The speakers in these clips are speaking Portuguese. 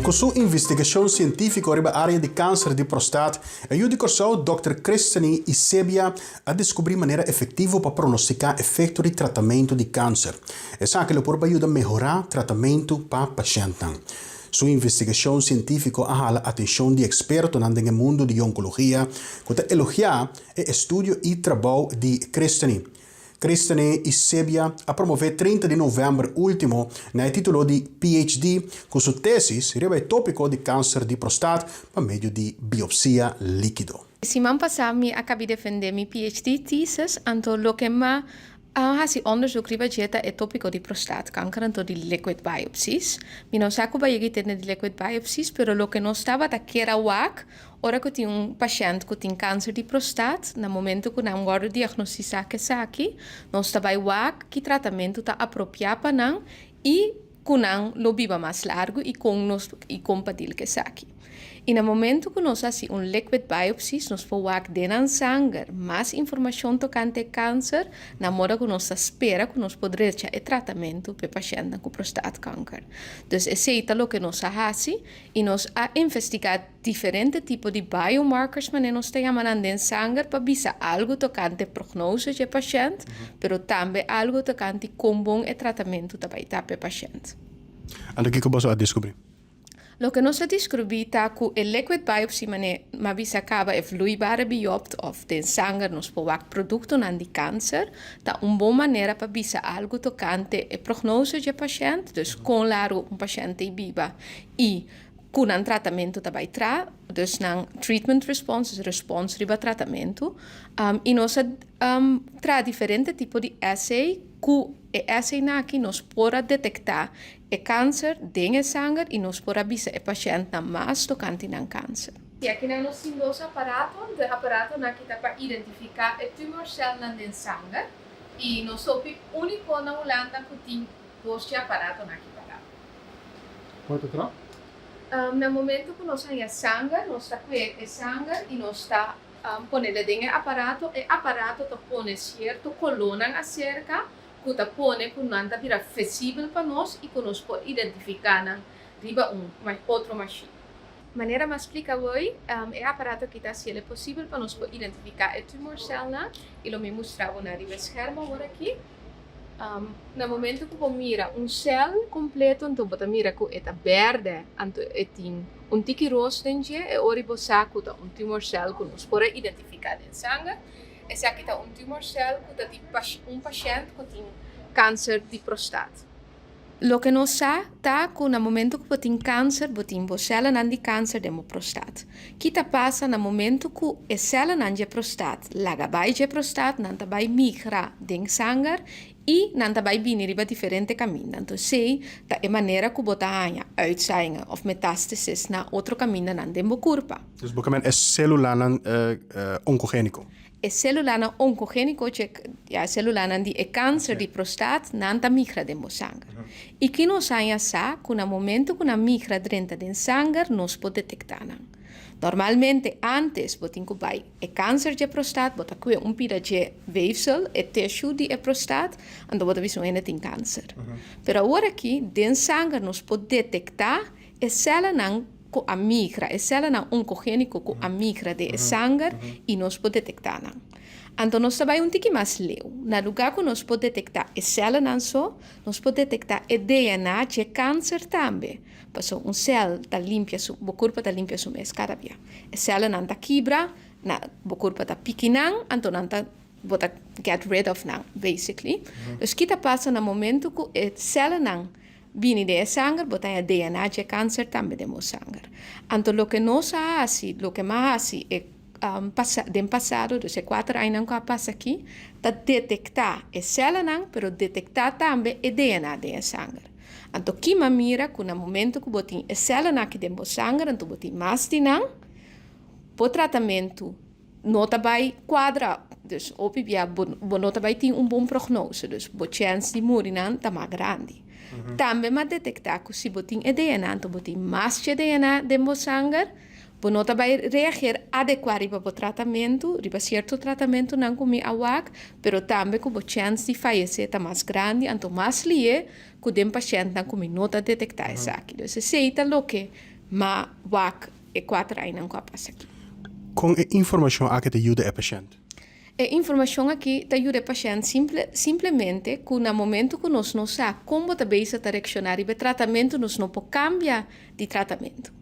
Com sua investigação científica sobre a área de câncer de próstata, ajuda o Dr. Kristine Isebia a descobrir maneira efetiva para pronosticar efeito de tratamento de câncer. Essa é que pode ajudar a melhorar o tratamento para o paciente. Sua investigação científica ahala a atenção de expertos no mundo de oncologia, que elogiar o estudo e trabalho de Kristine. Kristine Isebia a promover 30 de novembro último no título de PhD com sua tese sobre o tópico de câncer de próstata por meio de biopsia líquido. Semana passada, eu acabei de defender minha PhD thesis, então o que eu hasi onderzoek riba jeta é tópico de prostaatkanker então de liquid biopsies. Eu não sei como de liquid biopsies, pero lo que não estava da que era wak, ora que tinha paciente que tinha câncer de prostate, no momento que não agora diagnosticado que aqui, não estava wak, que tratamento está apropriado para não e kunang lo biba mais largo e compatível que aqui. E no momento que nós fazemos liquid biopsies, nós podemos ter sangue mais informação tocante câncer, na hora que nós espera que nós podemos ter tratamento para paciente com prostatacâncer. Então, esse é o que nós fazemos e nós investigamos diferentes tipos de biomarkers, mas nós temos em sangue para ver algo tocante prognose do paciente, mas também algo tocante como bom é tratamento para o paciente. Então, o que você vai descobrir? Lo que nós descobrimos é que a liquid biopsy mas acaba é vloeibare biopsie of de sangue nos podemos produto de câncer, é uma boa maneira para ver algo tocante a prognose do paciente, dus com largo paciente viva e com um tratamento também dus não treatment response, response riba tratamento, e nós traz diferentes tipos de assay que esse aqui nos pode detectar o câncer dentro da sangue e nos pode avisar o paciente mais tocante no câncer. E aqui nós temos dois aparatos. O aparato aqui está para identificar a tumor cell na sangue e nós somos o único na Holanda que tem dois aparatos aqui para. Pode entrar? No momento que nós temos sangue, nós está com a sangue e nós está ponendo dentro do aparato. O aparato está pondo certo coluna acerca que está pondo que não está visível para nós e que nós podemos identificar na riba outra machine. De maneira mais explica hoje, o aparato que está sendo possível para nós identificar a tumor cell e lo me mostrava na riba esquerda agora aqui. No momento que você mira cell completo, então você mira que é verde, então tem tiki rosto dentro e ora você sabe que é tumor cell que nós podemos identificar em sangue. Esse aqui é tumor cell que tem paciente que tem câncer de próstata. O que nós sabemos é que no momento que você tem câncer, você tem célula de câncer de próstata. O que passa no momento que a célula de próstata, laga vai de próstata, não vai migrar dentro sangue e não vai vir para diferentes caminhos. Então, sei é a maneira que você tem uitzaaiingen ou metástases na outro caminho não dentro do corpo. Dus basicamente é célula oncogênico. A célula oncogênica, a célula de câncer de próstata, não migra dentro do sangue. E que nós sabemos que no momento que migra dentro do sangue, nós podemos detectar. Normalmente, antes, você tem que câncer de próstata, você tem pedaço de weefsel, o tecido de próstata, então você vê que tem câncer. Mas agora aqui, dentro do sangue, nós podemos detectar a célula a migra, a célula oncogênica que a migra de sangue e nós podemos detectar. Então, nós trabalhamos pouco mais leu. No lugar que nós podemos detectar a célula não só, nós podemos detectar o DNA de câncer também. Porque célula está limpa, o corpo está limpo cada dia. A célula não está quebra, o corpo está pequeno, então não está get rid of now, basically. Então, o que passa no momento que a célula não viene de sangue, botar a DNA de câncer também de sangue. Então, o que nós fazemos, o que mais fazemos é, no passado, dos 4 anos que passa aqui, é detectar a célula, mas detectar também a DNA de sangue. Então, que mira que no momento que botem a célula aqui dentro do sangue, então botem mais de não, o tratamento não vai quadrar. Dus, opibia, não vai ter bom prognose. Dus, a chance de morrer não está mais grande. Também mas detectar que se você tem DNA, então você tem mais de DNA dentro do sangue, você vai reagir adequado para o tratamento, para certo tratamento não comer água, mas também que a chance de falecer está mais grande, então mais lie que o paciente não come nota detectar isso aqui. Então, esse é o que ma wak e 4 anos não passa aqui. Com informação a que te ajuda a paciente. A informação aqui te ajuda o paciente simplesmente que no momento que nós não sabemos como também se reaccionar e o tratamento, nós não podemos cambiar de tratamento.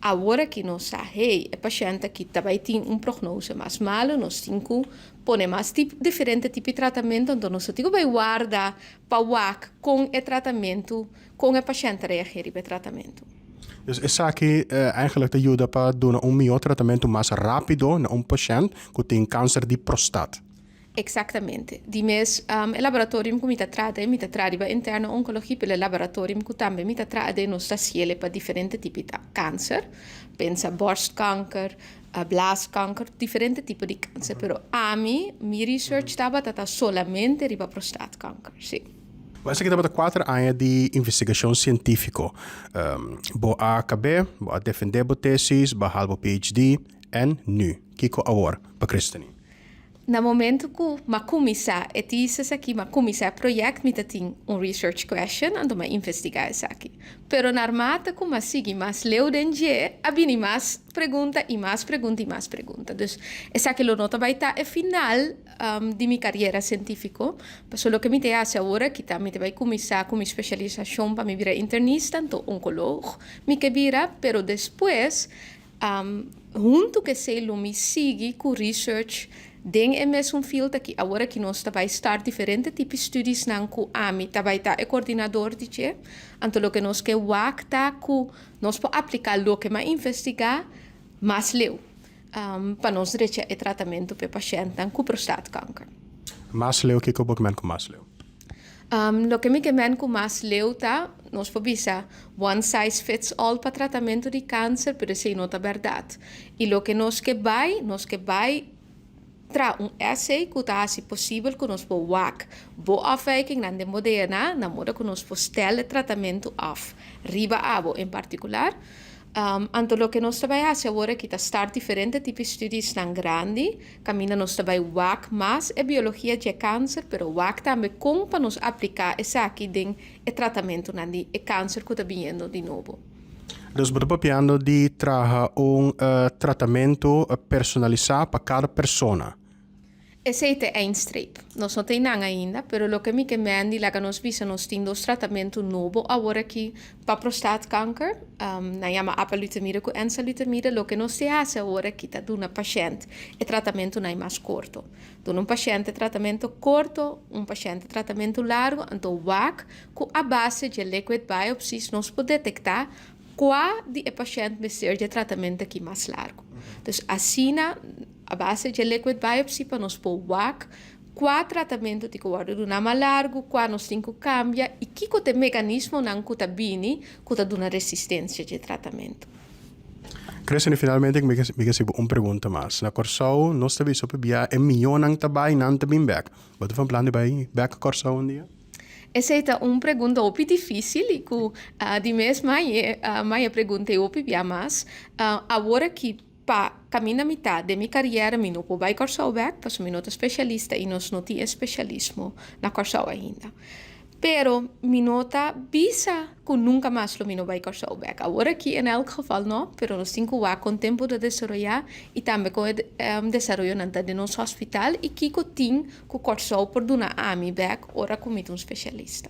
Agora que nós sabemos, hey, o paciente aqui também tem prognose mais malo, nós temos que pôr mais diferente tipo de tratamento, então nós temos que guardar para com o tratamento, com o paciente reagir ao tratamento. Dus is aqui eigenlijk te ajuda para dar melhor tratamento mais rápido na paciente que tem câncer de próstata. Exatamente. Di mes el laboratorium que mi trata para interna oncologia pelo laboratorium que também mi trata nos taciele para diferentes tipos de câncer. Pensa borstkanker, blaaskanker, diferentes tipos de câncer. Pero a mim, mi research estava solamente riba prostaatkanker, sì. Mas aqui temos 4 anos de investigação científica. Bo AKB, bo a defender bo tesis, bo halbo PhD, en nu. Kiko agora, para Christine. No momento que ma começar e disse aqui ma começar projeto me tem research question ando ma investigar isso aqui. Pero na armata como sigue mais leu denje abini mais pergunta e mais pergunta e mais pergunta. Dus essa que lo nota vai estar é final de minha carreira científica. Só que me te hace agora que também vai começar com especialização para me virar internista, então oncólogo, me que vira, pero depois junto que sei lo me sigue com research den é mesmo field aqui agora que nós vai estar diferentes tipos de estudos não com AMI vai estar é coordenador de che então o que nós que tá com nós pode aplicar o que mais investigar mais leu para nós reche o tratamento para paciente com prostaatkanker. Mais leu que eu com mais leu. Lo que me quemen com mais leu tá nós podemos one size fits all para tratamento de câncer, pero isso não é verdade. E lo que nós que vai tra essay que está se possível que nós podemos wak boa afwijking na de moderna na moda que nós podemos stellen tratamento af riba abo em particular anto lo que nós também faz agora que está start diferente tipos de estudos tão grande camina nós também wak mas é biologia de câncer pero wak também como para nós aplicar essa aqui den o tratamento na de câncer que está vindo de novo. Dus we hebben piano de traga tratamento personalizado para cada persona. Esse é um streep. Nós não temos nada ainda, pero lo que me quemen lá que nós visa nós temos tratamento novo agora aqui para prostaatkanker, na chama apalutamida com enzalutamida, lo que nós se faz agora aqui tá do paciente é tratamento não é mais curto. Do paciente tratamento curto, paciente tratamento largo, então WAC com a base de liquid biopsies nós podemos detectar qual de paciente vai ser de tratamento aqui mais largo. Então assim a base de liquid biopsy para nós pôr qual tratamento de guarda do mais largo, qual nós temos que cambiar e que o mecanismo não que está bem, que está dando resistência de tratamento. Crescendo finalmente me recebi uma pergunta mais. Na Corsau, nós também só bia milhão não trabalho não também back. Wat van plan bij back Corsau um dia? Essa é uma pergunta muito difícil e que de mês mais pergunta eu bia mais agora que pa caminha metade de minha carreira, eu não vou Corsau back, porque eu não sou especialista e nós não temos especialismo na Corsau ainda. Pero mi nota bisa que nunca mais lo mino vai Corsau back. Agora aqui, em elk geval, não, pero nós temos que com tempo de desenvolver e também com o desenvolvimento de nosso hospital e que tem que Corsau por dar a mim back, ora com um especialista.